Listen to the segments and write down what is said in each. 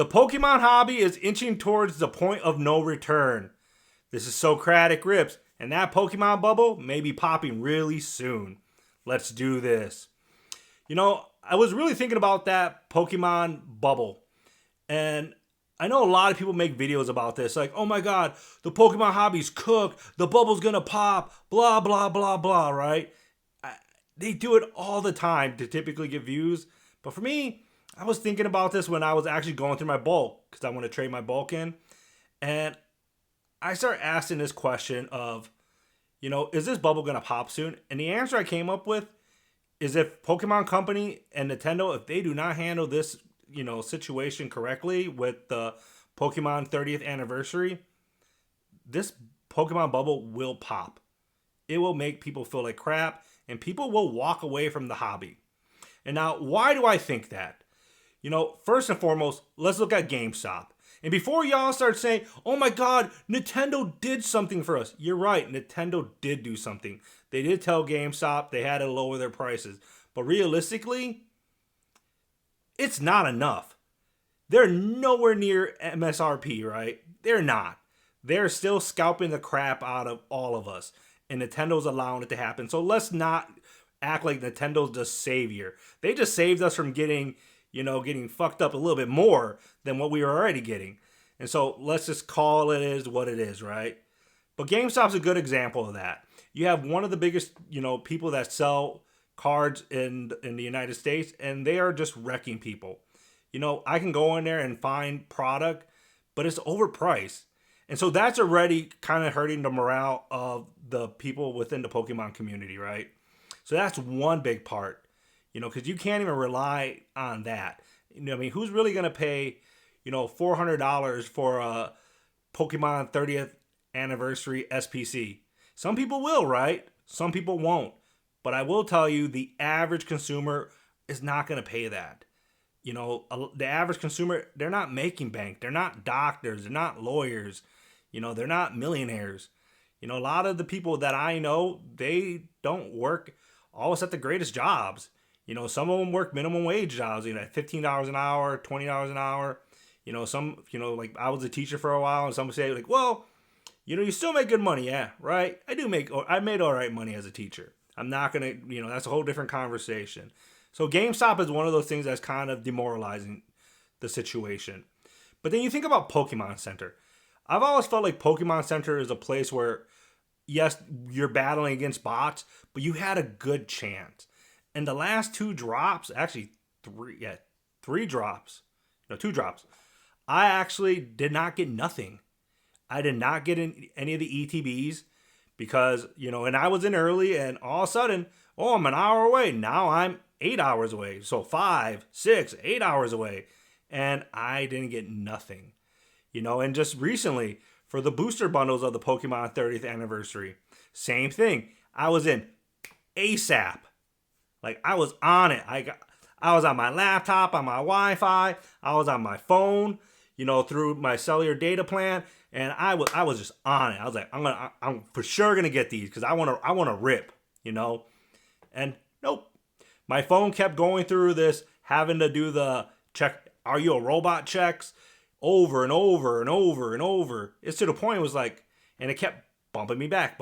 The Pokemon hobby is inching towards the point of no return. This is Socratic Rips, and that Pokemon bubble may be popping really soon. Let's do this. I was really thinking about that Pokemon bubble, and I know a lot of people make videos about this, like, oh my god, the Pokemon hobby's cooked, the bubble's gonna pop, blah, blah, blah, blah, right? They do it all the time to typically get views. But for me, I was thinking about this when I was actually going through my bulk, because I want to trade my bulk in. And I started asking this question of, is this bubble gonna pop soon? And the answer I came up with is if Pokemon Company and Nintendo, if they do not handle this, situation correctly with the Pokemon 30th anniversary, this Pokemon bubble will pop. It will make people feel like crap, and people will walk away from the hobby. And now, why do I think that? First and foremost, let's look at GameStop. And before y'all start saying, oh my god, Nintendo did something for us. You're right, Nintendo did do something. They did tell GameStop they had to lower their prices. But realistically, it's not enough. They're nowhere near MSRP, right? They're not. They're still scalping the crap out of all of us. And Nintendo's allowing it to happen. So let's not act like Nintendo's the savior. They just saved us from getting fucked up a little bit more than what we were already getting. And so let's just call it as what it is, right? But GameStop's a good example of that. You have one of the biggest, people that sell cards in the United States, and they are just wrecking people. I can go in there and find product, but it's overpriced. And so that's already kind of hurting the morale of the people within the Pokemon community, right? So that's one big part, because you can't even rely on that. Who's really going to pay, $400 for a Pokemon 30th anniversary SPC? Some people will, right? Some people won't. But I will tell you, the average consumer is not going to pay that. The average consumer, they're not making bank. They're not doctors. They're not lawyers. They're not millionaires. A lot of the people that I know, they don't work always at the greatest jobs. Some of them work minimum wage jobs, $15 an hour, $20 an hour. Some, like I was a teacher for a while, and some say like, well, you still make good money. Yeah, right. I made all right money as a teacher. I'm not going to, that's a whole different conversation. So GameStop is one of those things that's kind of demoralizing the situation. But then you think about Pokémon Center. I've always felt like Pokémon Center is a place where, yes, you're battling against bots, but you had a good chance. And the last two drops, actually two drops, I actually did not get nothing. I did not get any of the ETBs because, and I was in early, and all of a sudden, I'm an hour away. Now I'm 8 hours away. So 5, 6, 8 hours away. And I didn't get nothing. And just recently, for the booster bundles of the Pokemon 30th anniversary, same thing. I was in ASAP. Like, I was on it. I was on my laptop, on my Wi-Fi. I was on my phone, through my cellular data plan. And I was just on it. I was like, I'm for sure gonna get these because I wanna rip, And nope. My phone kept going through this, having to do the check, are you a robot checks over and over and over and over. It's to the point it was like, and it kept bumping me back.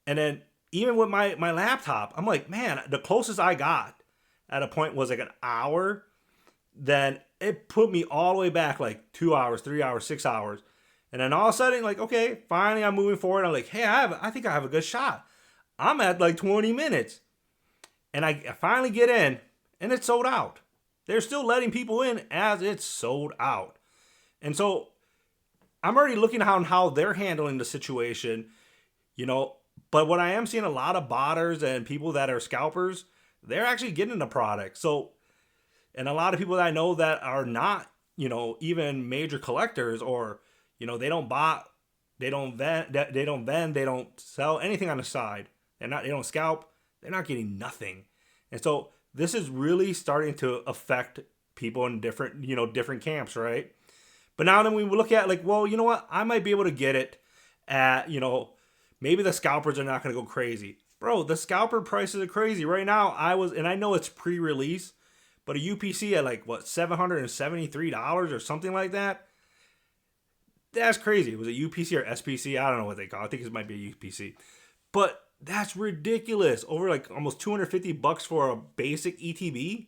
And then even with my laptop, I'm like, man, the closest I got at a point was like an hour. Then it put me all the way back like 2 hours, 3 hours, 6 hours. And then all of a sudden, like, okay, finally I'm moving forward. I'm like, hey, I think I have a good shot. I'm at like 20 minutes. And I finally get in, and it's sold out. They're still letting people in as it's sold out. And so I'm already looking at how they're handling the situation, But what I am seeing, a lot of botters and people that are scalpers, they're actually getting the product. So, and a lot of people that I know that are not, even major collectors, or, they don't bot, they don't vend, they don't sell anything on the side. They don't scalp. They're not getting nothing. And so this is really starting to affect people in different camps, right? But now then we look at like, well, you know what? I might be able to get it at, maybe the scalpers are not going to go crazy. Bro, the scalper prices are crazy. Right now, I know it's pre-release, But a UPC at like what, $773 or something like that? That's crazy. Was it UPC or SPC? I don't know what they call it. I think it might be a UPC. But that's ridiculous. Over like almost $250 for a basic ETB?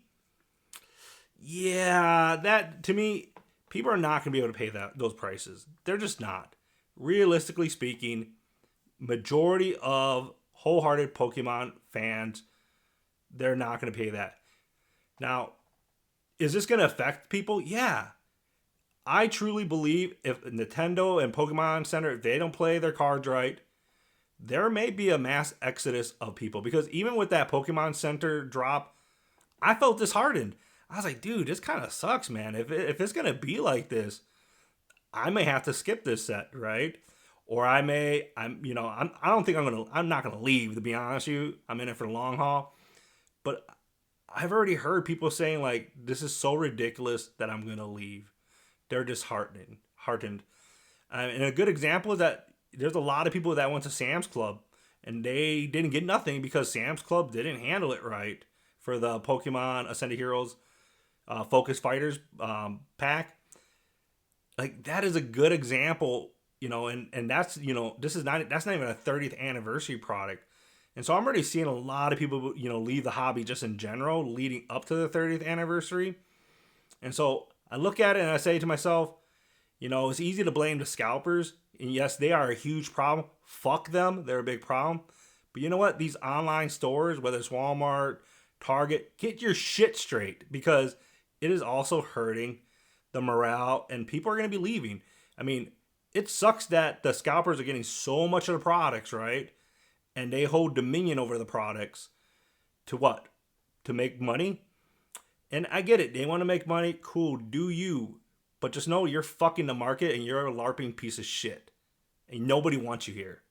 Yeah, that to me, people are not going to be able to pay those prices. They're just not. Realistically speaking, majority of wholehearted Pokemon fans, they're not going to pay that. Now, is this going to affect people? Yeah. I truly believe if Nintendo and Pokemon Center, if they don't play their cards right, there may be a mass exodus of people. Because even with that Pokemon Center drop, I felt disheartened. I was like, dude, this kind of sucks, man. If it's going to be like this, I may have to skip this set, right? Or I don't think I'm not gonna leave, to be honest with you. I'm in it for the long haul. But I've already heard people saying like, this is so ridiculous that I'm gonna leave. They're disheartened. And a good example is that there's a lot of people that went to Sam's Club and they didn't get nothing because Sam's Club didn't handle it right for the Pokemon Ascended Heroes Focus Fighters pack. Like, that is a good example, and that's, that's not even a 30th anniversary product. And so I'm already seeing a lot of people, leave the hobby just in general leading up to the 30th anniversary. And so I look at it and I say to myself, it's easy to blame the scalpers. And yes, they are a huge problem. Fuck them. They're a big problem. But you know what? These online stores, whether it's Walmart, Target, get your shit straight, because it is also hurting the morale and people are going to be leaving. I mean, it sucks that the scalpers are getting so much of the products, right? And they hold dominion over the products to what? To make money? And I get it. They want to make money. Cool. Do you. But just know you're fucking the market and you're a LARPing piece of shit. And nobody wants you here.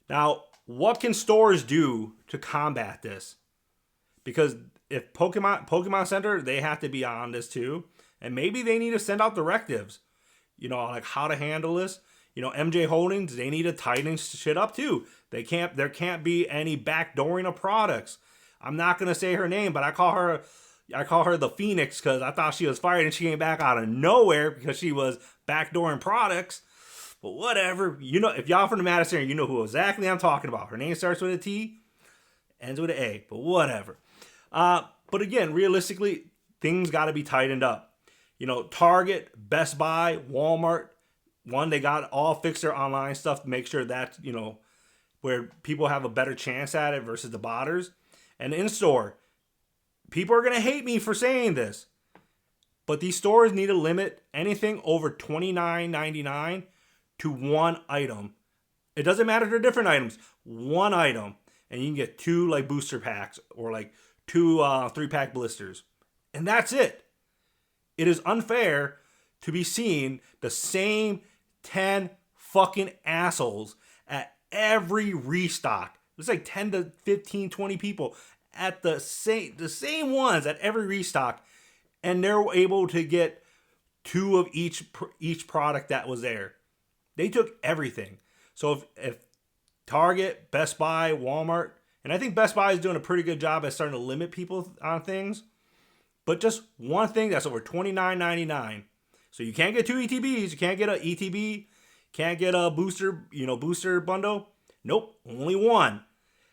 Now, what can stores do to combat this? Because if Pokemon Center, they have to be on this too. And maybe they need to send out directives, like how to handle this. MJ Holdings, they need to tighten shit up too. There can't be any backdooring of products. I'm not going to say her name, but I call her the Phoenix because I thought she was fired and she came back out of nowhere because she was backdooring products. But whatever. If y'all from the Madison area, you know who exactly I'm talking about. Her name starts with a T, ends with an A, but whatever. But again, realistically, things got to be tightened up. Target, Best Buy, Walmart, they got all fixed their online stuff to make sure that, where people have a better chance at it versus the botters. And in-store, people are going to hate me for saying this, but these stores need to limit anything over $29.99 to one item. It doesn't matter if they're different items. One item. And you can get 2 like booster packs or like 2 3-pack blisters. And that's it. It is unfair to be seeing the same 10 fucking assholes at every restock. It's like 10 to 15, 20 people at the same ones at every restock. And they're able to get 2 of each product that was there. They took everything. So if Target, Best Buy, Walmart, and I think Best Buy is doing a pretty good job at starting to limit people on things. But just one thing that's over $29.99. So you can't get 2 ETBs. You can't get an ETB. Can't get a booster bundle. Nope, only one.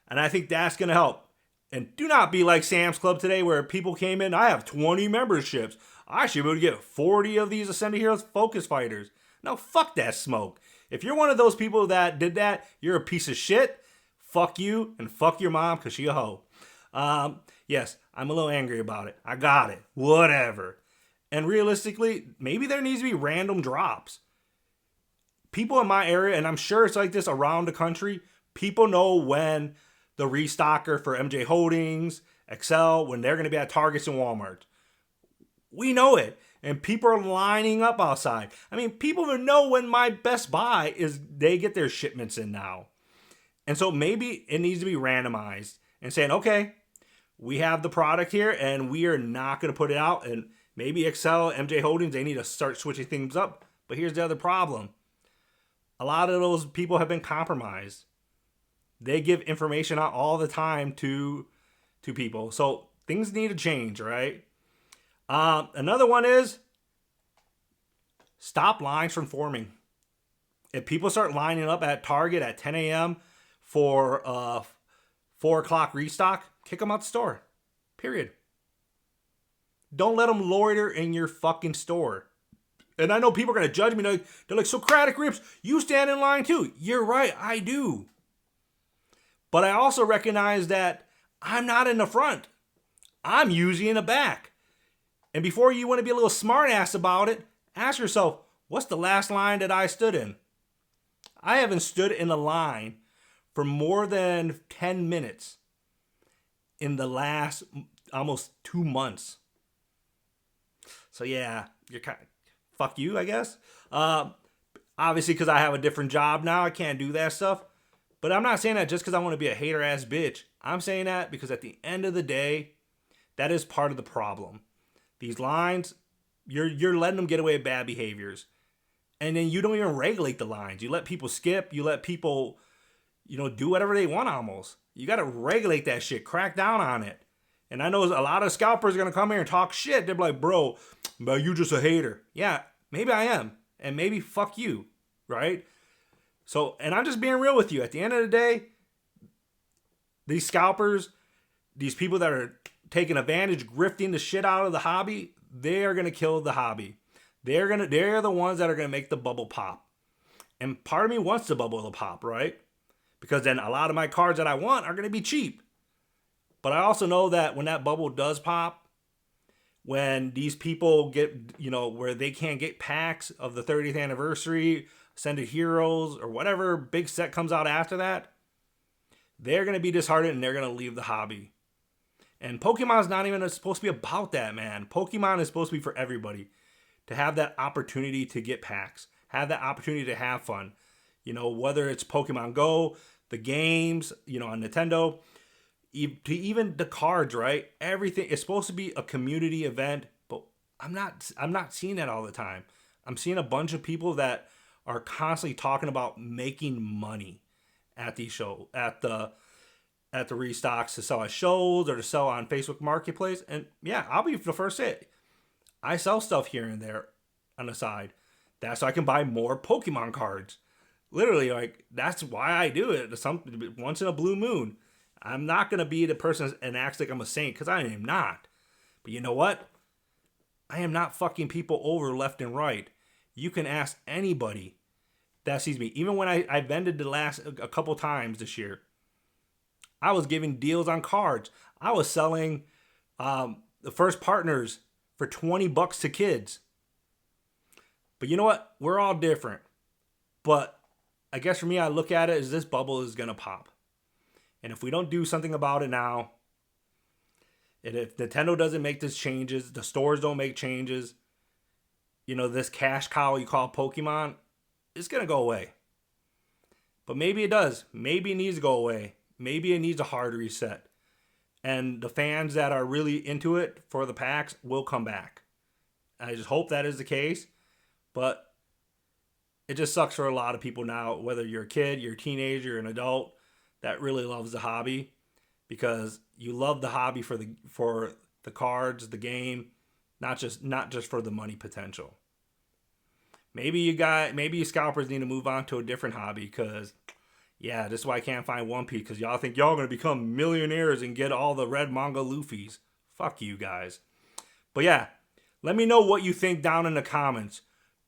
And I think that's going to help. And do not be like Sam's Club today where people came in. I have 20 memberships. I should be able to get 40 of these Ascended Heroes Focus Fighters. No, fuck that smoke. If you're one of those people that did that, you're a piece of shit. Fuck you and fuck your mom because she a hoe. Yes, I'm a little angry about it. I got it. Whatever. And realistically, maybe there needs to be random drops. People in my area, and I'm sure it's like this around the country, people know when the restocker for MJ Holdings, Excel, when they're going to be at Targets and Walmart. We know it. And people are lining up outside. I mean, people even know when my Best Buy they get their shipments in now. And so maybe it needs to be randomized and saying, okay, we have the product here and we are not going to put it out. And maybe Excel, MJ Holdings, they need to start switching things up. But here's the other problem. A lot of those people have been compromised. They give information out all the time to people. So Things need to change, right? Another one is stop lines from forming. If people start lining up at Target at 10 a.m. for 4 o'clock restock, kick them out the store. Period. Don't let them loiter in your fucking store. And I know people are going to judge me. They're like, Socratic Rips, you stand in line too. You're right, I do. But I also recognize that I'm not in the front. I'm usually in the back. And before you want to be a little smart ass about it, ask yourself, what's the last line that I stood in? I haven't stood in a line for more than 10 minutes in the last almost 2 months. So yeah, you're kind of, fuck you, I guess. Obviously, because I have a different job now, I can't do that stuff. But I'm not saying that just because I want to be a hater ass bitch. I'm saying that because at the end of the day, that is part of the problem. These lines, you're letting them get away with bad behaviors. And then you don't even regulate the lines. You let people skip. You let people, do whatever they want almost. You got to regulate that shit. Crack down on it. And I know a lot of scalpers are going to come here and talk shit. They're like, bro, you just a hater. Yeah, maybe I am. And maybe fuck you, right? So, and I'm just being real with you. At the end of the day, these scalpers, these people that are taking advantage, grifting the shit out of the hobby, they are going to kill the hobby. They're the ones that are going to make the bubble pop. And part of me wants the bubble to pop, right? Because then a lot of my cards that I want are going to be cheap. But I also know that when that bubble does pop, when these people get, where they can't get packs of the 30th anniversary, Ascended Heroes, or whatever big set comes out after that, they're going to be disheartened and they're going to leave the hobby. And Pokemon's not even supposed to be about that, man. Pokemon is supposed to be for everybody. To have that opportunity to get packs. Have that opportunity to have fun. Whether it's Pokemon Go, the games, on Nintendo, to even the cards, right? Everything is supposed to be a community event, but I'm not seeing that all the time. I'm seeing a bunch of people that are constantly talking about making money at these shows, at the restocks, to sell at shows or to sell on Facebook Marketplace. And yeah, I'll be the first to say it. I sell stuff here and there on the side. That's so I can buy more Pokemon cards. Literally, that's why I do it. Once in a blue moon. I'm not going to be the person and act like I'm a saint, because I am not. But you know what? I am not fucking people over left and right. You can ask anybody that sees me. Even when I vended a couple times this year, I was giving deals on cards. I was selling the first partners for $20 to kids. But you know what? We're all different. But I guess for me, I look at it as this bubble is going to pop. And if we don't do something about it now, and if Nintendo doesn't make these changes, the stores don't make changes, this cash cow you call Pokemon, it's going to go away. But maybe it does. Maybe it needs to go away. Maybe it needs a hard reset. And the fans that are really into it for the packs will come back. I just hope that is the case. But it just sucks for a lot of people now, whether you're a kid, you're a teenager, you're an adult that really loves the hobby, because you love the hobby for the cards, the game, not just for the money potential. Maybe you scalpers need to move on to a different hobby, because yeah, this is why I can't find One Piece, because y'all think y'all gonna become millionaires and get all the red manga Luffys. Fuck you guys. But yeah, let me know what you think down in the comments.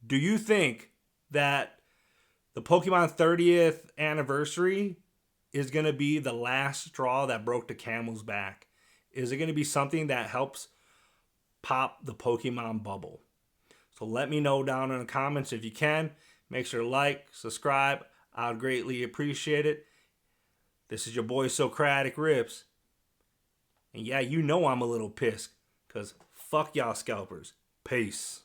Do you think that the Pokemon 30th anniversary is going to be the last straw that broke the camel's back? Is it going to be something that helps pop the Pokemon bubble? So let me know down in the comments if you can. Make sure to like, subscribe. I'd greatly appreciate it. This is your boy Socratic Rips. And yeah, I'm a little pissed, because fuck y'all scalpers. Peace.